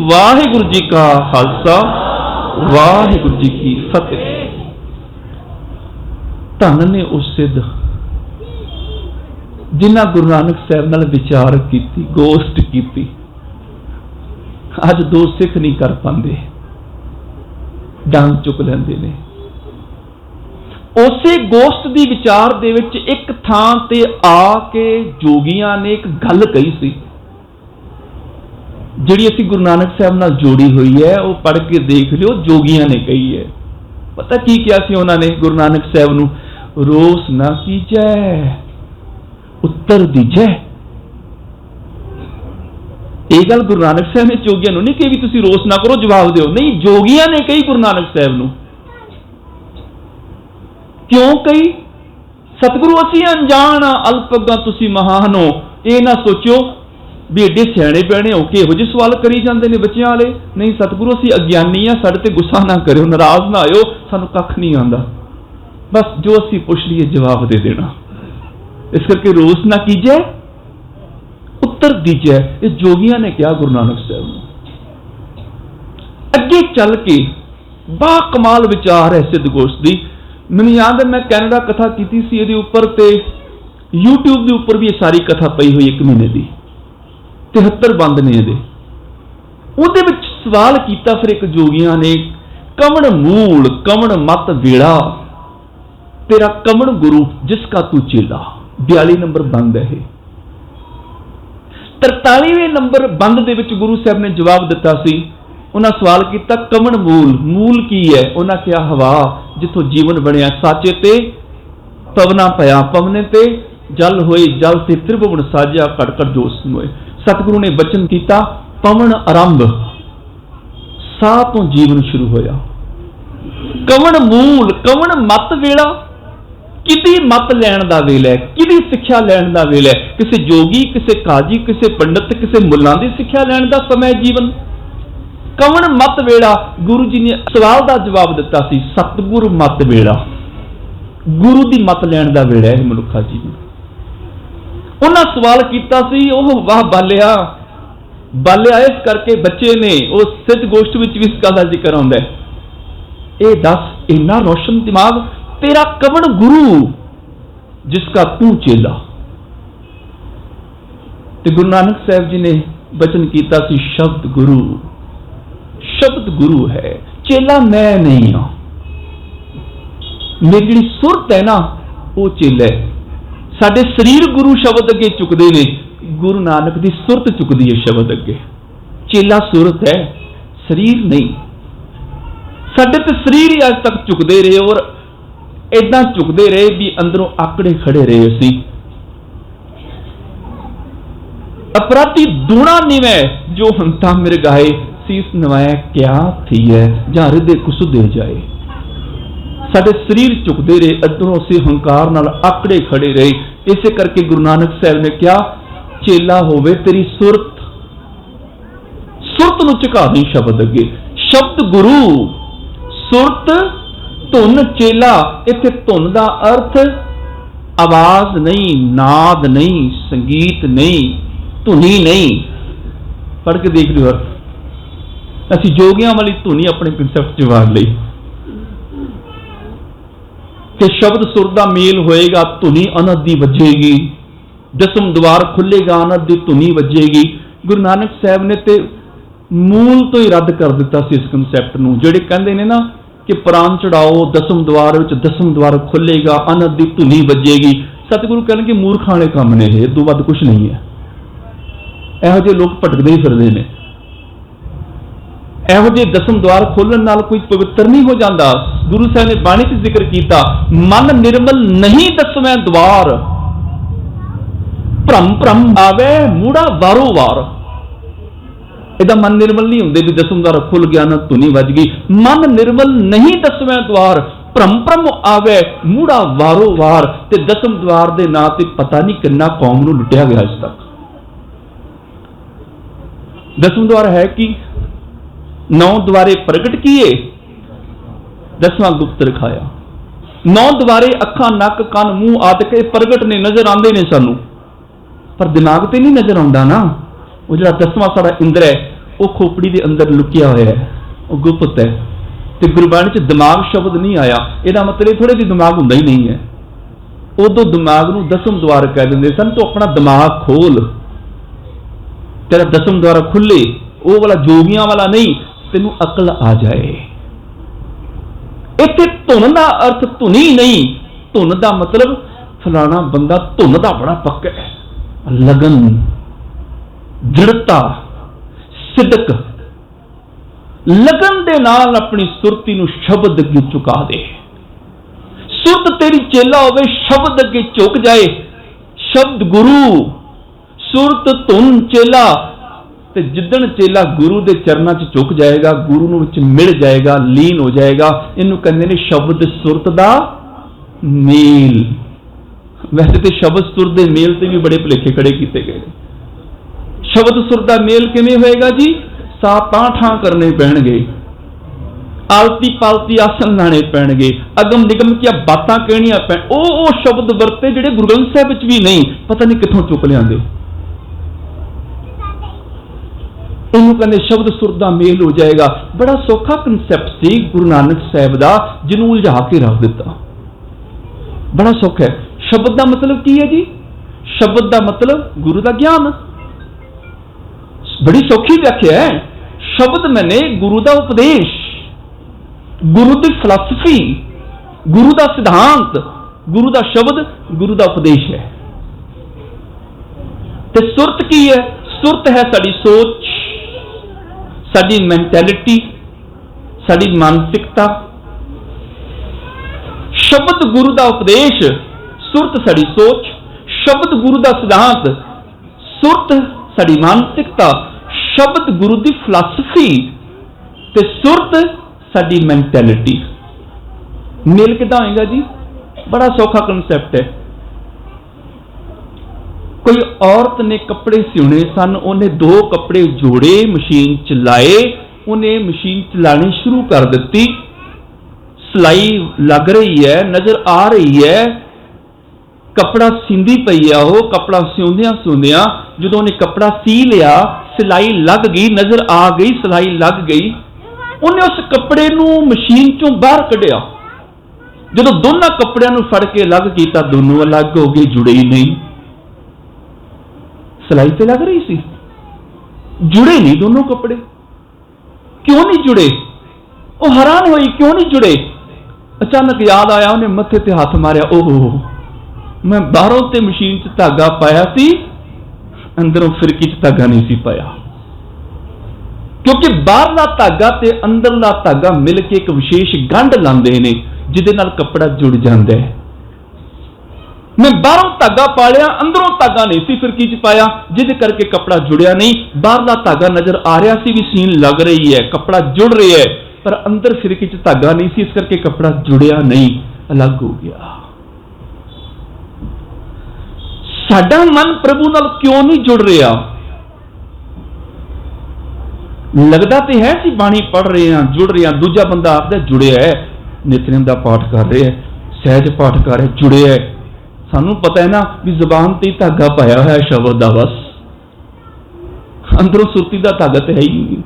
वाहिगुरु जी का खालसा, वाहिगुरु जी की फतेह। धन ने उस सिद्ध जिन्हां गुरु नानक साहब नाल विचार की, गोष्ट की। अज दो सिख नहीं कर पाते, डांग चुक लेंदे ने। उसे गोष्ट की विचार दे विच एक थां ते आके जोगियां ने एक गल कही सी, जिहड़ी असीं गुरु नानक साहब नाल जोड़ी हुई है। वो पढ़ के देख लिओ, जोगियां ने कही है। पता की क्या सी उन्होंने गुरु नानक साहब नूं? रोस ना कीजै उत्तर दीजै। यह गल गुरु नानक साहब ने जोगियां नूं नहीं कही भी तुसीं रोस ना करो, जवाब दिओ। नहीं, जोगियां ने कही गुरु नानक साहब नूं। क्यों कही? सतगुरु असीं अनजान, अल्पगा तुसीं महान हो। ये ना सोचो भी एडे सियाणे पैणे हो के इहो जिहे सवाल करी जाते हैं बच्चों वाले। नहीं, सतगुरु असीं अज्ञानी आ, साडे ते गुस्सा ना करियो, नाराज ना आयो, सानूं कख नहीं आंदा। बस जो असीं पुछ लईए जवाब दे देना। इस करके रोस ना कीजै उत्तर दीजै। ये जोगियां ने कहा गुरु नानक साहब नूं। अगे चल के बा कमाल विचार है सिद्ध गोष्ठ दी। मैनूं याद है, मैं कैनेडा कथा की सी इहदे उपर, ते यूट्यूब के उपर भी ये सारी कथा पई हुई 1 महीने की। 73 बंद ने इहदे। उहदे विच सवाल किया फिर एक जोगियां ने, कमण मूल कमण मत वेड़ा, तेरा कमण गुरु जिसका तू चेला। 42 नंबर बंद है। 43वें नंबर बंद दे विच गुरु साहब ने जवाब दिता सी। उन्हें सवाल किया, कमण मूल, मूल की है? उन्हें कहा हवा, जिथों जीवन बनया। साचे ते पवना पया, पवने ते जल होए, जल ते त्रिभुवन साजिया, कट जोश मोए। सतगुरु ने बचन किया, पवन आरंभ, साह तो जीवन शुरू होया। कमण मूल कमण मत वेला, किदी मत लैण दा वेला है, किदी सिक्ख्या लैण दा वेला है? किसी जोगी, किसी काजी, किसी पंडित, किसी मुल्लां दी सिक्ख्या लैण दा समय जीवन? कमण मत वेला। गुरु जी ने सवाल का जवाब दिता सी, सतगुरु मत वेला, गुरु दी मत लैण दा वेला है मनुखा जी। उन्हें सवाल किया सी, ओह वाह बालिया, बालिया इस करके बच्चे ने उस सिद्ध गोष्ठ विच भी इस गल का जिक्र आउंदा है। ए दस, इन्ना रोशन दिमाग, तेरा कमण गुरु जिसका तू चेला। ते गुरु नानक साहब जी ने बचन किया सी, शब्द गुरु, शब्द गुरु है, चेला मैं नहीं हाँ। मेरी जी सुरत है ना, वो चेला है। साडे शरीर गुरु शब्द अगे चुकते ने, गुरु नानक की सुरत चुकती है शब्द अगे। चेला सुरत है, शरीर नहीं। साडे ते शरीर ही अज तक चुकते रहे, और इदा चुकते रहे भी अंदरों आकड़े खड़े रहे। असी अपराधी दूना निवै, जो हंता मिर्गाए, सीस नवाया क्या थी है, जा हृदय कुसुदे जाए। साडे शरीर चुकते रहे, अंदरों असी हंकार नाल आकड़े खड़े रहे। इसे करके गुरु नानक साहब ने कहा, चेला होवे तेरी सुरत, सुरत नूं झुका नहीं शब्द अगे। शब्द गुरु, सुरत धुन चेला। इत्थे धुन का अर्थ आवाज नहीं, नाद नहीं, संगीत नहीं, धुनी नहीं। पढ़ के देख लियो अर्थ। असी जोगियां वाली धुनी अपने कंसैप्ट च वार लई कि शब्द सुर का मेल होएगा, धुनी अनंत दी वजेगी, दसम द्वार खुलेगा, अनंत दी धुनी वजेगी। गुरु नानक साहब ने ते मूल तो ही रद्द कर दिता सी इस कंसैप्ट नूं। जिहड़े कहंदे ने ना कि प्राण चढ़ाओ, दसम द्वार विच दसम द्वार खुलेगा, अनंत दी धुनी वजेगी। सतगुरु कहणगे मूर्खां वाले काम ने, इह तो वध कुछ नहीं है। इहो जिहे लोग भटकदे ही फिरदे ने। इहो जिहे दसम द्वार खोलण नाल कोई पवित्र नहीं हो जाता। गुरु साहब ने बाणी च जिक्र किया, मन निर्मल नहीं दसवें द्वार, भ्रम भ्रम आवे मूड़ा वारो वार। इहदा मन निर्मल नहीं होंदे भी दसम द्वार खुल गया ना धुनी वज गई। मन निर्मल नहीं दसवें द्वार, भ्रम भ्रम आवे मूड़ा वारो वार। ते दसम द्वार दे नां ते पता नहीं किन्ना कौम नूं लुटिया गया अज तक। दसम द्वार है कि 9 द्वारे प्रगट किए, 10वां गुप्त रखाया। 9 द्वारे अखां नक कान मूंह आदि के प्रगट ने, नजर आते ने सानू, पर दिमाग ते नहीं नजर आउंदा ना। वो जिहड़ा 10वां साडा इंद्र है, वो खोपड़ी के अंदर लुकिया होया है, वो गुप्त है। तो गुरबाणी च दिमाग शब्द नहीं आया, यदा मतलब थोड़े भी दिमाग हुंदा ही नहीं है। उदों दिमाग नूं दसम द्वार कह दिंदे सन। तो अपना दिमाग खोल, तेरा दसम द्वार खुले, वो वाला जोगियां वाला नहीं, तेनू अकल आ जाए। इत्थे धुन का अर्थ धुनी नहीं, धुन का मतलब फलाना बंदा धुन का बड़ा पक्का है, लगन, दृढ़ता, सिदक, लगन दे नाल अपनी सुरती नूं शब्द अगे चुका दे। सुरत तेरी चेला होवे, शब्द अगे झुक जाए। शब्द गुरु, सुरत धुन चेला। ते जिदन चेला गुरु के चरणों च झुक जाएगा, गुरु नूं विच मिल जाएगा, लीन हो जाएगा, इनू कहते ने शब्द सुरत दा मेल। वैसे तो शब्द सुर के मेल से भी बड़े भुलेखे खड़े किए गए। शब्द सुर का मेल किवें होएगा जी? सा तां ठां करने पैणगे, आलती पालती आसन लाने पैणगे, अगम निगम की बातां कहणियां पैण। ओ शब्द वरते जिहड़े गुरु ग्रंथ साहिब विच भी नहीं, पता नहीं कित्थों चुक लिआंदे। इन्हूं कहंदे शब्द सुर का मेल हो जाएगा। बड़ा सौखा कंसैप्ट सी गुरु नानक साहिब का, जिन्होंने उलझा के रख दिता। बड़ा सौखा है। शब्द का मतलब की है जी? शब्द का मतलब गुरु का ज्ञान। बड़ी सौखी व्याख्या है। शब्द मैंने गुरु का उपदेश, गुरु की फिलासफी, गुरु का सिद्धांत। गुरु का शब्द गुरु का उपदेश है। ते सुरत की है? सुरत है साड़ी सोच, साड़ी मैंटैलिटी, साड़ी मानसिकता। शब्द गुरु का उपदेश, सुरत साड़ी सोच। शब्द गुरु का सिद्धांत, सुरत साड़ी मानसिकता। शब्द गुरु की फिलासफी ते सुरत साड़ी मैंटैलिटी। मेल किदां होएगा जी? बड़ा सौखा कंसैप्ट है। कोई औरत ने कपड़े सिउने सन, उन्हें 2 कपड़े जोड़े, मशीन चलाए, उन्हें मशीन चलानी शुरू कर दी। सिलाई लग रही है, नजर आ रही है, कपड़ा सींदी पई है। वो कपड़ा सिउंदियां सिउंदियां जो उन्हें कपड़ा सी लिया, सिलाई लग गई, नजर आ गई, सिलाई लग गई। उन्हें उस कपड़े नूं मशीन चों बाहर कढ़िया। जो दोनों कपड़ियां नूं फड़ के अलग किया, दोनों अलग हो गए, जुड़े ही नहीं। सिलाई तो लग रही सी, जुड़े नहीं दोनों कपड़े। क्यों नहीं जुड़े? वो हैरान हुई, क्यों नहीं जुड़े? अचानक याद आया, उन्हें मत्थे ते हाथ मारिया, ओहो मैं बाहरों ते मशीन च धागा पाया सी, अंदरों फिरकी च धागा नहीं सी पाया। क्योंकि बाहरला धागा ते अंदरला धागा मिल के एक विशेष गंढ लांदे ने, जिहदे नाल कपड़ा जुड़ जाता है। मैं बाहरों धागा पा लिया, अंदरों धागा नहीं सी फिरकी च पाया, जिहदे करके कपड़ा जुड़िया नहीं। बाहरला धागा नजर आ रहा सी भी सीन लग रही है, कपड़ा जुड़ रहा है, पर अंदर फिरकी च धागा नहीं सी, इस करके कपड़ा जुड़िया नहीं, अलग हो गया। साडा मन प्रभु नाल क्यों नहीं जुड़ रहा? लगता तो है सी बाणी पढ़ रहे हैं, जुड़ रहे हैं। दूजा बंदा आपदा जुड़िया है, नितनेम का पाठ कर रहे हैं, सहज पाठ कर रहे, जुड़े है। सानू पता है ना भी जबान ते धागा पाया है शब्द का, बस अंदरों सुरती का धागा तो है ही नहीं।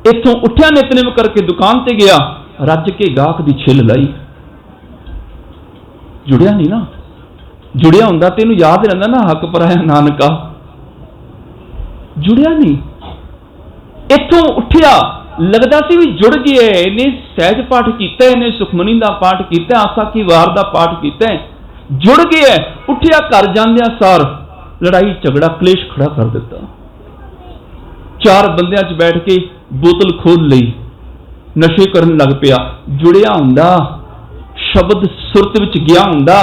इथों उठिया नितनेम करके दुकान ते गया, रज के गाहक की छिल लाई, जुड़िया नहीं ना। जुड़िया हुंदा ते इहनूं याद रहंदा ना, हक पराया नानका। जुड़िया नहीं। इथों उठिया, लगता सी भी जुड़ गया है, इन्हें सहज पाठ किया, इन्हें सुखमनी का पाठ किया, आसा की वार का पाठ किया, जुड़ गया। उठिया घर जांदियां सार लड़ाई झगड़ा क्लेश खड़ा कर दिता। 4 बंदियां च बैठ के बोतल खोल ली, नशे करन लग पिया। जुड़िया हुंदा, शब्द सुरत विच गया हुंदा,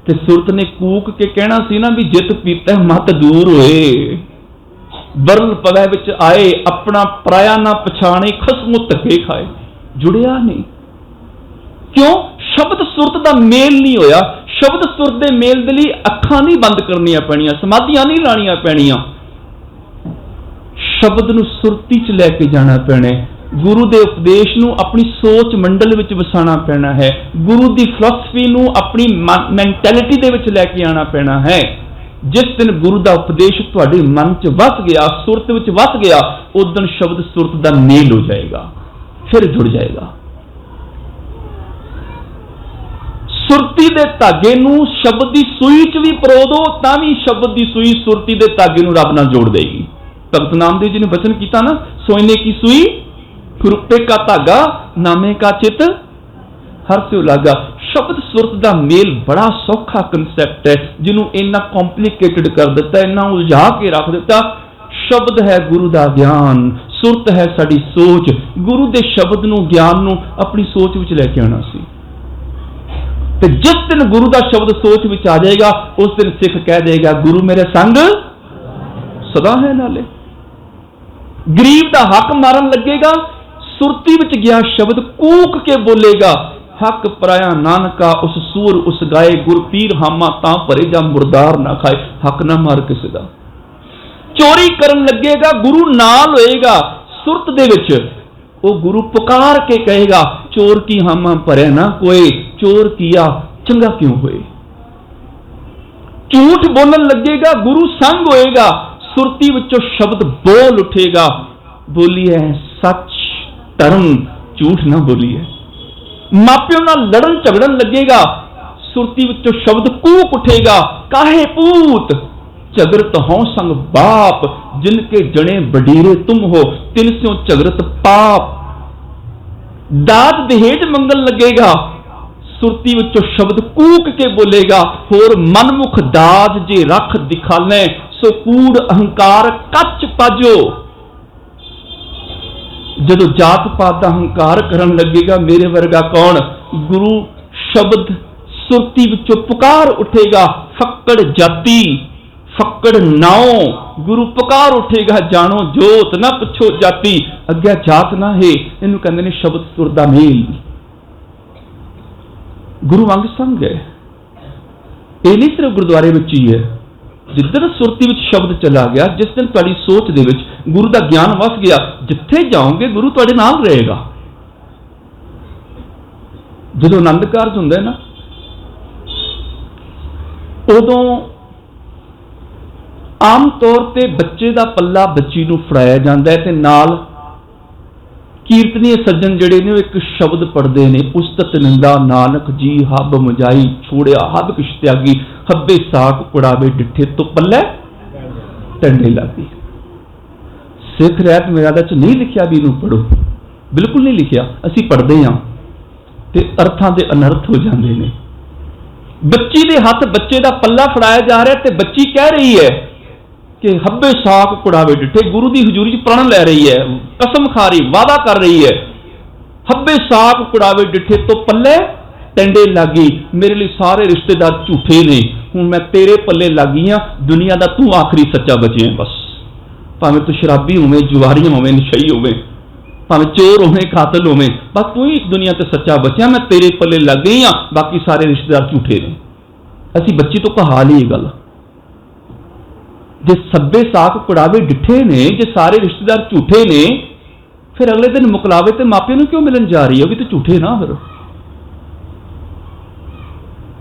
ते सुरत ने कूक के कहना सी ना भी जित पीता मत दूर होए, बरल पवै विच आए, अपना पराया ना पछाणे, खसमो धक्के खाए। जुड़िया नहीं। क्यों? शब्द सुरत का मेल नहीं होया। शब्द सुरत के मेल के लिए अखां नहीं बंद करनियां पैणियां, समाधियां नहीं लाणियां पैणियां। शब्द नूं सुरती च लैके जाना पैना। गुरु के उपदेश नूं अपनी सोच मंडल विच वसाना पैना है। गुरु की फिलासफी नूं अपनी मैंटैलिटी दे विच लैके आना पैना है। जिस दिन गुरु का उपदेश तुहाडे मन च वस गया, सुरत विच वस गया, उस दिन शब्द सुरत का मेल हो जाएगा, फिर जुड़ जाएगा। सुरती दे धागे नूं शब्द की सूई च भी परो दो, तां भी शब्द की सूई सुरती दे धागे नूं रब नाल जोड़ देगी। भगत नामदेव जी ने वचन किया ना, सोने की सुई रुपये का धागा, नामे का चित हर से लागा। शब्द सुरत का मेल बड़ा सौखा कंसैप्ट है, जिन्हों इन्ना कॉम्पलीकेटेड कर दिता, इन्ना उलझा के रख दिता। शब्द है गुरु का ज्ञान, सुरत है साडी सोच। गुरु के शब्द नूं, ज्ञान नूं अपनी सोच विच लैके आना सी। ते जिस दिन गुरु का शब्द सोच विच आ जाएगा, उस दिन सिख कह देगा गुरु मेरे संग सदा है नाले। गरीब का हक मारन लगेगा, सुरती विच गया शब्द कूक के बोलेगा, हक पराया नानका उस सूर उस गाए, गुर पीर हामा तां भरे जा मुरदार ना खाए। हक ना मार किसी दा। चोरी करन लगेगा, गुरु नाल होएगा, सुरत दे विच वो गुरु पुकार के कहेगा, चोर की हामा भरे ना कोई, चोर किया चंगा क्यों होए। झूठ बोलन लगेगा, गुरु संग होएगा, सुरती विचों शब्द बोल उठेगा, बोलिए सच धर्म, झूठ ना बोलिए। मापियों नाल लड़न झगड़न लगेगा, सुरती विचों शब्द कूक उठेगा, काहे पूत झगड़त हों संग बाप, जिनके जने बडीरे तुम हो, तिन स्यों झगड़त पाप। दाज दहेज मंगन लगेगा, सुरती विचों शब्द कूक के बोलेगा, होर मनमुख दाज जे रख दिखाले, सो कूड़ अहंकार कच पाजो। जदों जात पात का अहंकार करन लगेगा, मेरे वर्गा कौन, गुरु शब्द सुरती विचों पुकार उठेगा, फक्कड़ जाति फक्कड़ नाओ, गुरु पुकार उठेगा, जानो जोत ना पुछो जाति, अग्या जात ना है। इनू कहंदे ने शब्द सुर दा मेल। गुरु वांग संग है। ये नहीं सिर्फ गुरुद्वारे विच ही है, जिधर सुरती विच शब्द चला गया, जिस दिन तुहाडी सोच दे विच गुरु दा ज्ञान वस गया, जिथे जाओगे गुरु तुहाडे नाल रहेगा। जदों आनंद कारज हुंदा है ना, उदों आम तौर पर बच्चे का पल्ला बच्ची नूं फड़ाया जाता है, ते नाल कीर्तनीय सज्जन जिहड़े ने एक शब्द पढ़ते हैं, उस्तत निंदा नानक जी हब मुजाई, छोड़िया हब किश त्यागी, हब्बे साक कुड़ावे डिठे तो पल्ले टंडे लागी। सिख रहत मर्यादा च नहीं लिखिया भी इनू पढ़ो, बिल्कुल नहीं लिखिया, असीं पढ़ते हाँ ते अर्थां दे अनर्थ हो जाते हैं। बच्ची दे हथ बच्चे का पल्ला फड़ाया जा रहा है, ते बच्ची कह रही है कि हब्बे साक कुड़ावे डिठे, गुरु की हजूरी च प्रण लै रही है, कसम खा रही, वादा कर रही है, हब्बे साक कुड़ावे डिठे तो पल्ले टंडे लागी। मेरे लिए सारे रिश्तेदार झूठे ने, हुण मैं तेरे पल्ले लागी हाँ, दुनिया का तू आखिरी सच्चा बचे है। बस भावें तू शराबी होवे, जुआरी होवे, नशई होवे, भावें चोर होवे, कातल होवे, बस तू ही दुनिया ते सच्चा बचिया, मैं तेरे पल्ले लग गई हाँ, बाकी सारे रिश्तेदार झूठे ने। असी बच्ची तो कहा ली गल, जे सब्बे साक कुड़ावे डिठे ने, जे सारे रिश्तेदार झूठे ने, फिर अगले दिन मुकलावे ते मापियों नूं क्यों मिलन जा रही है, वो भी तो झूठे ना। फिर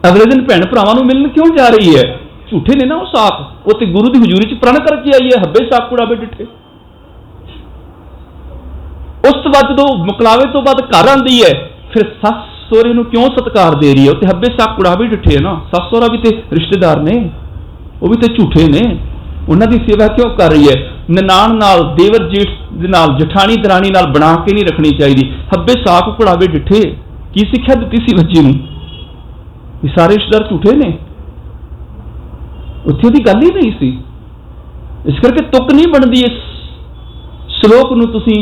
अगले दिन भैन भरावां नूं मिलन क्यों जा रही है, झूठे ने ना वो साक, वो तो गुरु की हजूरी च प्रण करके आई है, हब्बे साक कुड़ावे डिठे। उस तो बाद जो मुकलावे तो बाद घर आती है, फिर सस सोहरे नूं क्यों सत्कार दे रही है, वो हब्बे साक कुड़ावे डिठे है ना। सस सोहरा भी तो रिश्तेदार ने, वो भी तो झूठे ने, उन्होंने सेवा क्यों कर रही है। ननान नाल, देवर जेठ दे नाल, जठानी दरानी नाल बना के नहीं रखनी चाहिए। हब्बे साक कुड़ावे डिठे, की सिक्ख्या दी सी बच्ची नूं, सारे रिश्तेदार झूठे ने, उत्थे दी गल ही नहीं सी। इस करके तुक नहीं बनती। इस श्लोक नूं तुसीं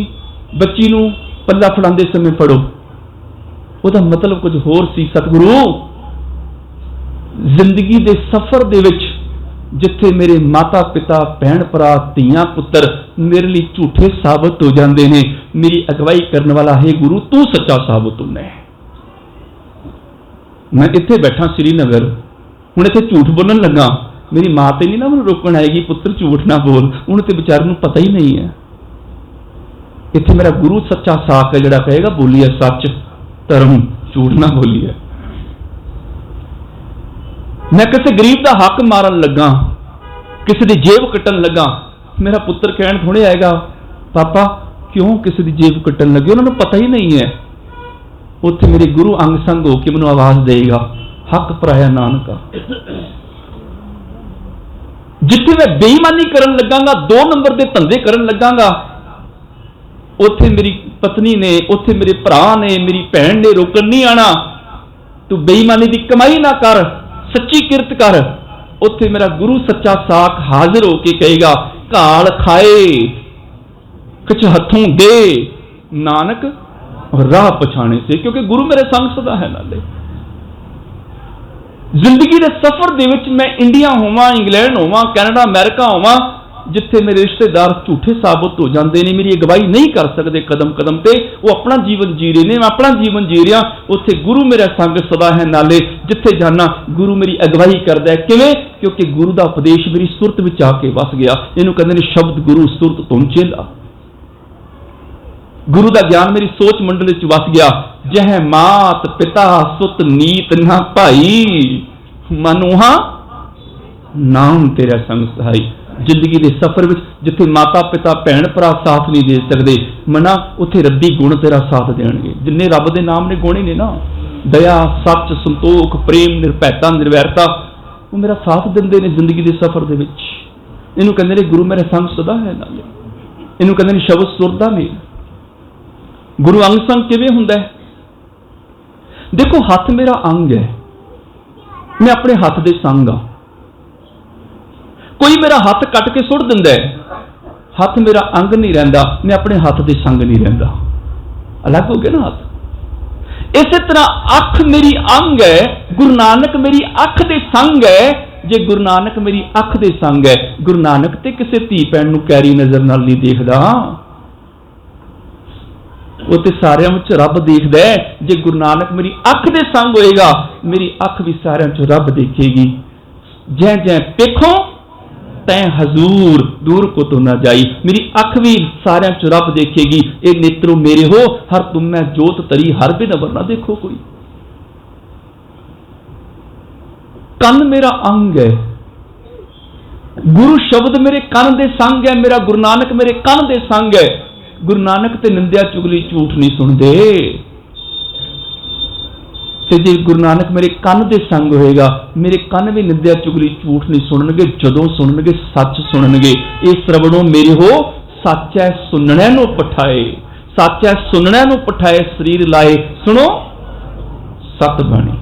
बच्ची नूं पल्ला फड़ांदे समय पढ़ो, ਉਹਦਾ मतलब कुछ होर सी। सतगुरु जिंदगी दे सफर दे विच जिथे मेरे माता पिता भैन भरा धीआं पुत्र मेरे लिए झूठे साबित हो जाते हैं, मेरी अगवाई करने वाला है गुरु तू सच्चा साबित होना है। मैं इत्थे बैठा श्रीनगर, हुण इत्थे झूठ बोलन लगा, मेरी मां तो नहीं ना मैं रोकण आएगी पुत्र झूठ ना बोल, उन्हें तो बेचारे नूं पता ही नहीं है। इत्थे मेरा गुरु सच्चा साख है जिहड़ा कहेगा बोली है सच धर्म, झूठ ना बोली है। मैं किसी गरीब का हक मारन लगा, किसी की जेब कट्टन लगा, मेरा पुत्र कहण थोड़े आएगा पापा क्यों किसी की जेब कट्टन लगे, उन्होंने पता ही नहीं है। उत्थे मेरे गुरु अंग संग होकर मैनूं आवाज देगा, हक पराया नानका। जिथे मैं बेईमानी करन लगांगा, 2 नंबर के धंधे करन लगांगा, उत्थे मेरी पत्नी ने, उत्थे मेरे भरा ने, मेरी भैन ने रोकन नहीं आना, तू बेईमानी की कमाई ना कर, सच्ची किरत कर। उत्थे मेरा गुरु सच्चा साख हाजिर होके कहेगा, घाल खाए कुछ हथों दे नानक राह पछाने से, क्योंकि गुरु मेरे संग सदा है नाले। जिंदगी के सफर दे विच मैं इंडिया होवां, इंग्लैंड होवां, कैनेडा, अमेरिका होवां, जिथे मेरे रिश्तेदार झूठे साबित हो जाते हैं, मेरी अगवाई नहीं कर सकते कदम कदम पे, वो अपना जीवन जी रहे हैं, मैं अपना जीवन जी रहा, उत्थे गुरु मेरा संग सदा है नाले। जिथे जाना गुरु मेरी अगवाई करता है, किवें? क्योंकि गुरु का उपदेश मेरी सुरत विच आके वस गया। इहनूं कहंदे ने शब्द गुरु सुरत तुम चेला। गुरु का ज्ञान मेरी सोच मंडल च वस गया। जह मात पिता सुत नीत ना भाई, मनुहा नाम तेरा संग सहाई। जिंदगी के सफर में जिथे माता पिता भैन भरा साथ नहीं दे सकते, मना उत्थे रब्बी गुण तेरा साथ देणगे। जिन्ने रब दे नाम ने गुण ही ने ना, दया सच संतोख प्रेम निरभैता निर्वैरता, वो मेरा साथ देंदे ने जिंदगी के सफर दे विच। इहनूं कहंदे ने गुरु मेरे संग सदा है नाले। इहनूं कहंदे ने शब्द सुर दा मेल। गुरु अंग संग किवें हुंदा है? देखो हथ मेरा अंग है, मैं अपने हथ दे संग हाँ। कोई मेरा हाथ कट के सुट दिंदा है, हाथ मेरा अंग नहीं रहिंदा, मैं अपने हाथ दे संग नहीं रहिंदा, अलग हो गया ना हाथ। इस तरह अख मेरी अंग है, गुरु नानक मेरी अख दे संग है। जे गुरु नानक मेरी अख दे संग है, गुरु नानक ते किसी धी भैन नूं कैरी नजर नाल नहीं देखदा, वो ते सारियां विच रब देखदा है। जे गुरु नानक मेरी अख दे संग होएगा, मेरी अख भी सारियां च रब देखेगी। जै जै पेखो तै हजूर दूर को तो ना जाई, मेरी अख भी सारियां च रब देखेगी। ए नेत्रो मेरे हो हर तुम में जोत तरी, हर बिन अवर ना देखो कोई। कन मेरा अंग है, गुरु शब्द मेरे कन दे संग है, मेरा गुरु नानक मेरे कन दे संग है। गुरु नानक ते निंदिया चुगली झूठ नहीं सुनते। ते जे गुरु नानक मेरे कन दे संग होएगा, मेरे कन भी निंदिया चुगली झूठ नहीं सुननगे, जदों सुननगे सच सुननगे। ये श्रवणों मेरे हो सच है सुनने नूं पठाए, सच है सुनने नूं पठाए, शरीर लाए सुनो सत बाणी।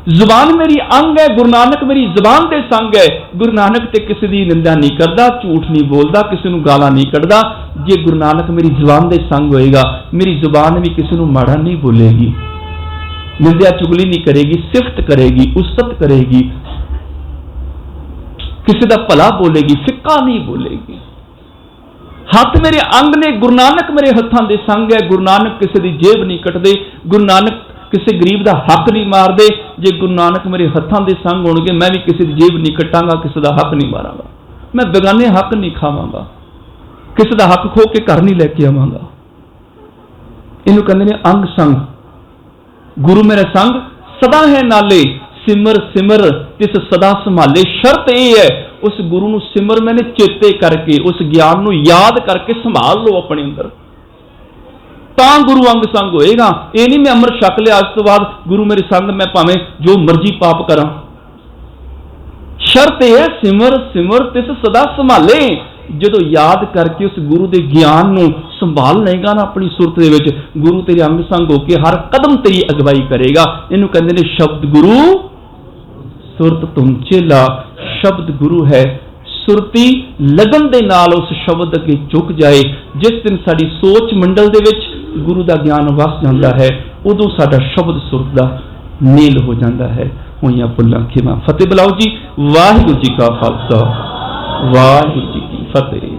जुबान मेरी अंग है, गुरु नानक मेरी जुबान दे संग है। गुरु नानक ते किसी दी निंदा नहीं करदा, झूठ नहीं बोलदा, किसी नूं गालां नहीं कढ़दा। जे गुरु नानक मेरी जुबान दे संग होएगा, मेरी जुबान भी किसी नूं माड़ा नहीं बोलेगी, निंदा चुगली नहीं करेगी, सिफत करेगी, उस्तत करेगी, किसी दा भला बोलेगी, फिक्का नहीं बोलेगी। हथ मेरे अंग ने, गुरु नानक मेरे हत्थां दे संग है। गुरु नानक किसी दी जेब नहीं कटदे, गुरु नानक किसी गरीब का हक नहीं मारते। जे गुरु नानक मेरे हत्थां दे संग होणगे, मैं भी किसी की जेब नहीं कटांगा, किसी का हक नहीं मारांगा, मैं बेगाने हक नहीं खावांगा, किसी का हक खो के घर नहीं लैके आवांगा। इहनूं कहंदे ने अंग संग। गुरु मेरे संग सदा है नाले, सिमर सिमर तिस सदा संभाले। शर्त यह है उस गुरु नूं सिमर मैंने चेते करके, उस ज्ञान नूं याद करके संभाल लो अपने अंदर, तां गुरु अंग संग होएगा। ये नहीं मैं अमृत छक लिया, अज तो बाद गुरु मेरे संग मैं भावें जो मर्जी पाप करा। शर्त है सिमर सिमर तिस सदा संभाले। जदों याद करके उस गुरु के ज्ञान नूं संभाल लेगा ना अपनी सुरत दे विच, गुरु तेरे अंग संग होके हर कदम तेरी अगवाई करेगा। इहनूं कहंदे ने शब्द गुरु सुरत तुम चेला। शब्द गुरु है, सुरती लगन दे नाल उस शब्द अगे झुक जाए। जिस दिन साडी सोच मंडल दे विच गुरु का ज्ञान वस जाता है, उदों साडा शब्द सुरत का मेल हो जाता है। होइयां भुल्लां खिमा। फतेह बुलाओ जी। वाहिगुरू जी का खालसा, वाहिगुरू जी की फतेह।